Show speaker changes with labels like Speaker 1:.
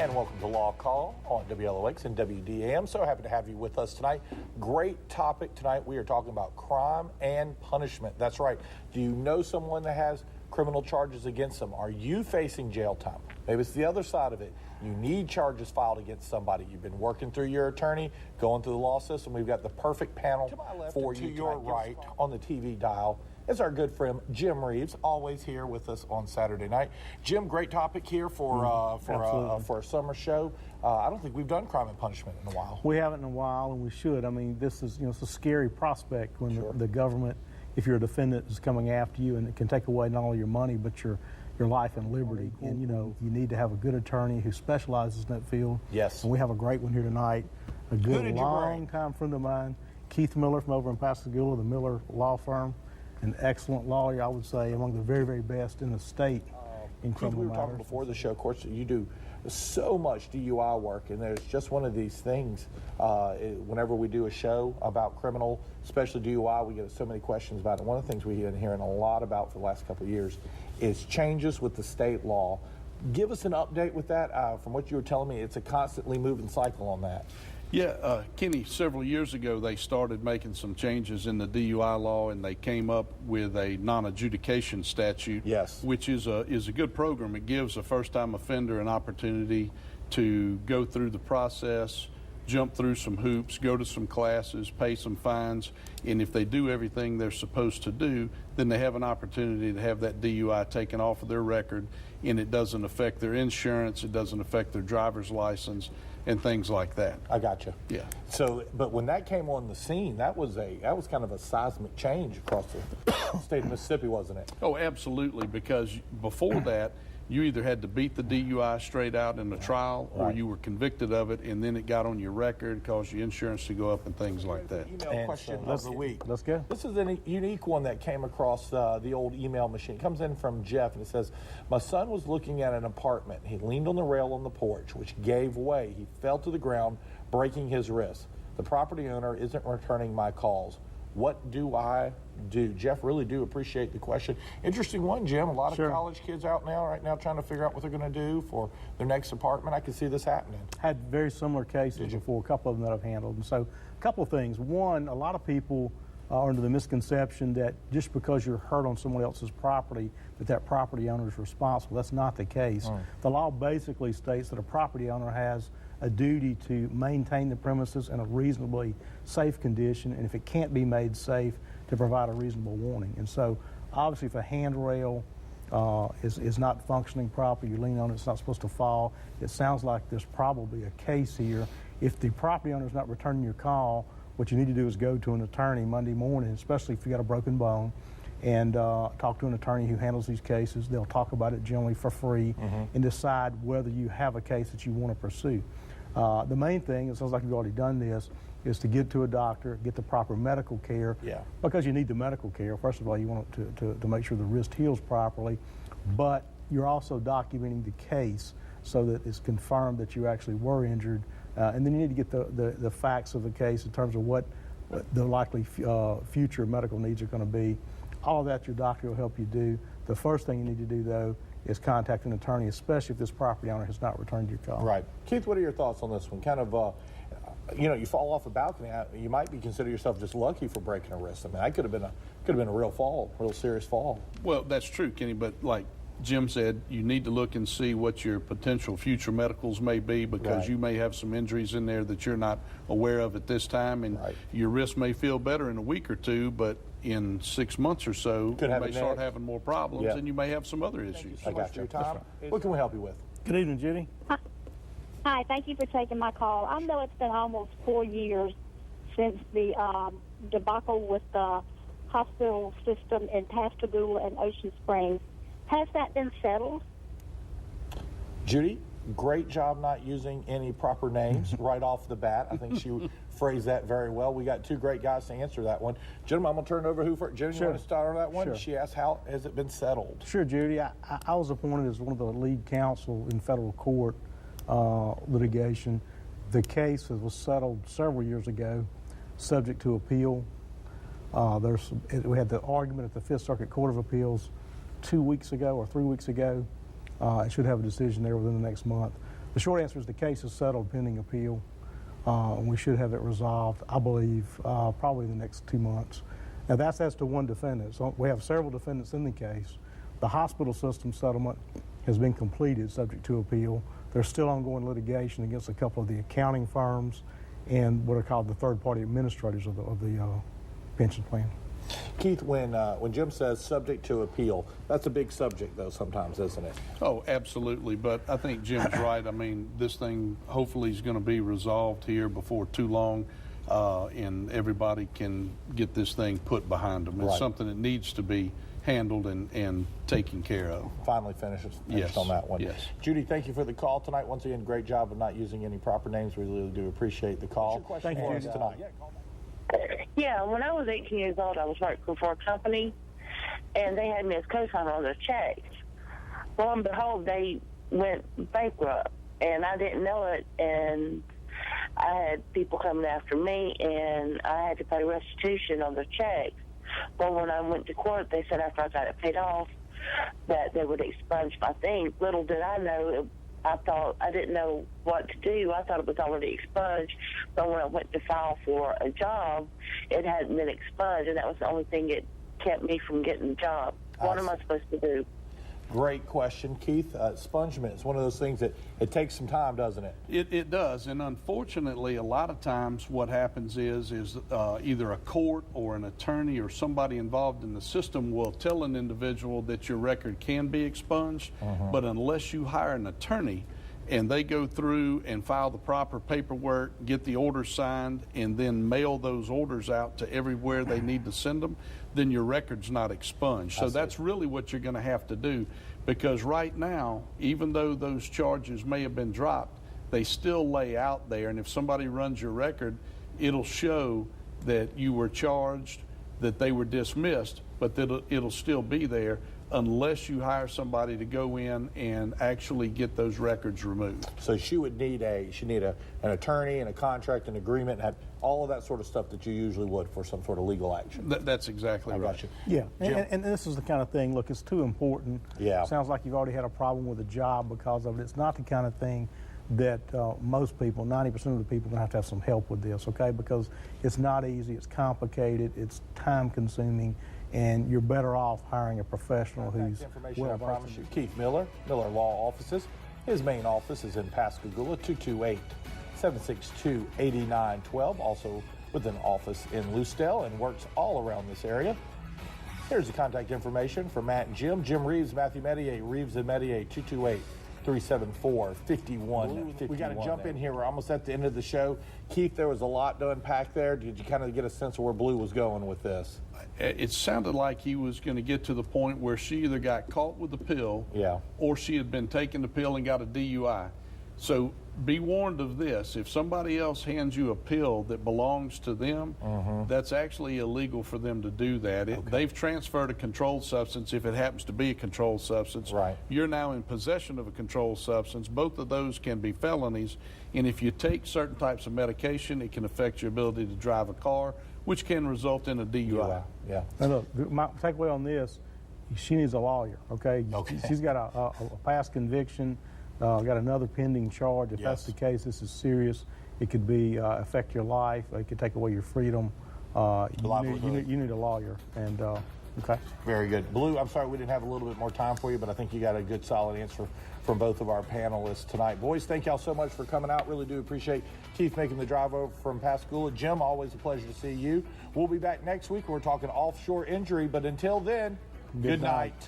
Speaker 1: And welcome to LawCall on WLOX and WDAM. So happy to have you with us tonight. Great topic tonight. We are talking about crime and punishment. That's right. Do you know someone that has criminal charges against them? Are you facing jail time? Maybe it's the other side of it. You need charges filed against somebody. You've been working through your attorney, going through the law system. We've got the perfect panel for you. To your right on the TV dial is our good friend Jim Reeves, always here with us on Saturday night. Jim, great topic here for a summer show. I don't think we've done crime and punishment in a while.
Speaker 2: We haven't in a while, and we should. I mean, this is it's a scary prospect when the government, if you're a defendant, is coming after you, and it can take away not only your money but your life and liberty. And you need to have a good attorney who specializes in that field.
Speaker 1: Yes.
Speaker 2: And we have a great one here tonight. A good long-time friend of mine, Keith Miller from over in Pascagoula, the Miller Law Firm. An excellent lawyer, I would say, among the very, very best in the state in criminal
Speaker 1: we were talking
Speaker 2: matters.
Speaker 1: before the show, of course, you do so much DUI work, and there's just one of these things. Whenever we do a show about criminal, especially DUI, we get so many questions about it. One of the things we've been hearing a lot about for the last couple of years is changes with the state law. Give us an update with that. From what you were telling me, it's a constantly moving cycle on that.
Speaker 3: Yeah, Kenny, several years ago they started making some changes in the DUI law, and they came up with a non-adjudication statute,
Speaker 1: yes,
Speaker 3: which is a good program. It gives a first-time offender an opportunity to go through the process, jump through some hoops, go to some classes, pay some fines, and if they do everything they're supposed to do, then they have an opportunity to have that DUI taken off of their record, and it doesn't affect their insurance, it doesn't affect their driver's license, and things like that.
Speaker 1: I got you.
Speaker 3: Yeah.
Speaker 1: So, but when that came on the scene, that was kind of a seismic change across the state of Mississippi, wasn't it?
Speaker 3: Oh, absolutely, because before that, you either had to beat the DUI straight out in the trial, or you were convicted of it, and then it got on your record, caused your insurance to go up and things like that.
Speaker 1: Email question of the week.
Speaker 2: Let's go.
Speaker 1: This is a unique one that came across the old email machine. It comes in from Jeff, and it says, my son was looking at an apartment. He leaned on the rail on the porch, which gave way. He fell to the ground, breaking his wrist. The property owner isn't returning my calls. What do I do? Jeff, really do appreciate the question. Interesting one, Jim. A lot of college kids out right now trying to figure out what they're going to do for their next apartment. I can see this happening.
Speaker 2: Had very similar cases before, a couple of them that I've handled. And so a couple of things. One, a lot of people are under the misconception that just because you're hurt on someone else's property, that property owner is responsible. That's not the case. The law basically states that a property owner has a duty to maintain the premises in a reasonably safe condition, and if it can't be made safe, to provide a reasonable warning. And so obviously if a handrail is not functioning properly, you lean on it, it's not supposed to fall, it sounds like there's probably a case here. If the property owner is not returning your call, what you need to do is go to an attorney Monday morning, especially if you got a broken bone, and talk to an attorney who handles these cases. They'll talk about it generally for free and decide whether you have a case that you want to pursue. The main thing, it sounds like you've already done this, is to get to a doctor, get the proper medical care, because you need the medical care. First of all, you want to make sure the wrist heals properly, but you're also documenting the case so that it's confirmed that you actually were injured, and then you need to get the facts of the case in terms of what the likely future medical needs are going to be. All of that your doctor will help you do. The first thing you need to do, though, is contact an attorney, especially if this property owner has not returned your call.
Speaker 1: Right. Keith, what are your thoughts on this one? Kind of, you fall off a balcony, you might consider yourself just lucky for breaking a wrist. I mean, that could have been a real fall, real serious fall.
Speaker 3: Well, that's true, Kenny, but like Jim said, you need to look and see what your potential future medicals may be, because you may have some injuries in there that you're not aware of at this time, and your wrist may feel better in a week or two, but in 6 months or so, you may start having more problems, and you may have some other issues.
Speaker 1: I got you. Tom, what can we help you with?
Speaker 2: Good evening, Judy.
Speaker 4: Hi, thank you for taking my call. I know it's been almost 4 years since the debacle with the hospital system in Pascagoula and Ocean Springs. Has that been settled?
Speaker 1: Judy, great job not using any proper names right off the bat. I think she phrased that very well. We got two great guys to answer that one. Gentlemen, I'm going to turn it over to who first. Judy, you want to start on that one?
Speaker 2: Sure.
Speaker 1: She asked, how has it been settled?
Speaker 2: Sure, Judy. I was appointed as one of the lead counsel in federal court litigation. The case was settled several years ago, subject to appeal. We had the argument at the Fifth Circuit Court of Appeals 2 weeks ago or 3 weeks ago. It should have a decision there within the next month. The short answer is the case is settled pending appeal. We should have it resolved, I believe, probably in the next 2 months. Now, that's as to one defendant. So we have several defendants in the case. The hospital system settlement has been completed, subject to appeal. There's still ongoing litigation against a couple of the accounting firms and what are called the third-party administrators of the pension plan.
Speaker 1: Keith, when Jim says subject to appeal, that's a big subject, though, sometimes, isn't it?
Speaker 3: Oh, absolutely. But I think Jim's right. I mean, this thing hopefully is going to be resolved here before too long, and everybody can get this thing put behind them. It's
Speaker 1: Right.
Speaker 3: something that needs to be handled and taken care of.
Speaker 1: Finally finished
Speaker 3: Yes.
Speaker 1: on that one.
Speaker 3: Yes.
Speaker 1: Judy, thank you for the call tonight. Once again, great job of not using any proper names. We really do appreciate the call.
Speaker 2: Thank you, Judy.
Speaker 1: Tonight.
Speaker 5: Yeah, when I was 18 years old, I was working for a company, and they had me as co-signer on their checks. Lo and behold, they went bankrupt, and I didn't know it, and I had people coming after me, and I had to pay restitution on their checks. But when I went to court, they said after I got it paid off that they would expunge my things. Little did I know, I didn't know what to do. I thought it was already expunged, but when I went to file for a job, it hadn't been expunged, and that was the only thing that kept me from getting the job. What am I supposed to do?
Speaker 1: Great question, Keith. Expungement is one of those things that it takes some time, doesn't it?
Speaker 3: It does, and unfortunately, a lot of times what happens is either a court or an attorney or somebody involved in the system will tell an individual that your record can be expunged, but unless you hire an attorney and they go through and file the proper paperwork, get the orders signed, and then mail those orders out to everywhere they need to send them, then your record's not expunged. So that's really what you're going to have to do, because right now, even though those charges may have been dropped, they still lay out there, and if somebody runs your record, it'll show that you were charged, that they were dismissed, but that it'll still be there unless you hire somebody to go in and actually get those records removed.
Speaker 1: So she would need an attorney and a contract and agreement and have all of that sort of stuff that you usually would for some sort of legal action.
Speaker 3: That's exactly
Speaker 1: I
Speaker 3: right.
Speaker 1: got you.
Speaker 2: Yeah,
Speaker 1: Jim?
Speaker 2: and this is the kind of thing, look, it's too important.
Speaker 1: Yeah.
Speaker 2: Sounds like you've already had a problem with a job because of it. It's not the kind of thing that most people, 90% of the people, are going to have some help with this, okay? Because it's not easy, it's complicated, it's time consuming, and you're better off hiring a professional who's
Speaker 1: Information I
Speaker 2: well
Speaker 1: promise
Speaker 2: versed.
Speaker 1: you. Keith Miller, Miller Law Offices. His main office is in Pascagoula, 228-762-8912. Also with an office in Lucedale and works all around this area. Here's the contact information for Matt and Jim. Jim Reeves, Matthew Medier, Reeves and Medier, 228-374-5151. We got to jump in here. We're almost at the end of the show. Keith, there was a lot to unpack there. Did you kind of get a sense of where Blue was going with this?
Speaker 3: It sounded like he was going to get to the point where she either got caught with the pill, or she had been taking the pill and got a DUI. So be warned of this. If somebody else hands you a pill that belongs to them, that's actually illegal for them to do that. They've transferred a controlled substance. If it happens to be a controlled substance, you're now in possession of a controlled substance. Both of those can be felonies. And if you take certain types of medication, it can affect your ability to drive a car, which can result in a DUI.
Speaker 1: Yeah.
Speaker 2: Now look, my takeaway on this, she needs a lawyer, okay? She's got a past conviction, got another pending charge. If that's the case, this is serious. It could be affect your life. It could take away your freedom. You need a lawyer. And okay.
Speaker 1: Very good. Blue, I'm sorry we didn't have a little bit more time for you, but I think you got a good, solid answer from both of our panelists tonight. Boys, thank y'all so much for coming out. Really do appreciate Keith making the drive over from Pascagoula. Jim, always a pleasure to see you. We'll be back next week. We're talking offshore injury, but until then, good night.